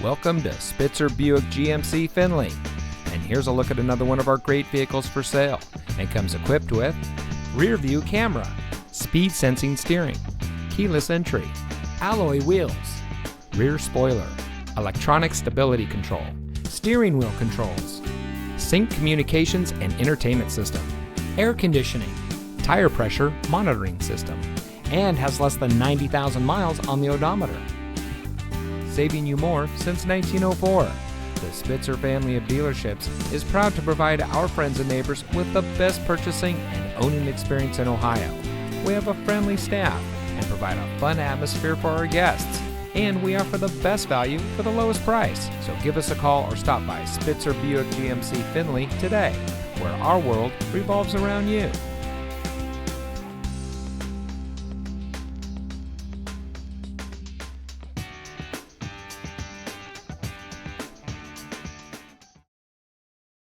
Welcome to Spitzer Buick GMC Findlay. And here's a look at another one of our great vehicles for sale. And comes equipped with rear view camera, speed sensing steering, keyless entry, alloy wheels, rear spoiler, electronic stability control, steering wheel controls, sync communications and entertainment system, air conditioning, tire pressure monitoring system, and has less than 90,000 miles on the odometer. Saving you more since 1904. The Spitzer family of dealerships is proud to provide our friends and neighbors with the best purchasing and owning experience in Ohio. We have a friendly staff and provide a fun atmosphere for our guests. And we offer the best value for the lowest price. So give us a call or stop by Spitzer Buick GMC Findlay today, where our world revolves around you.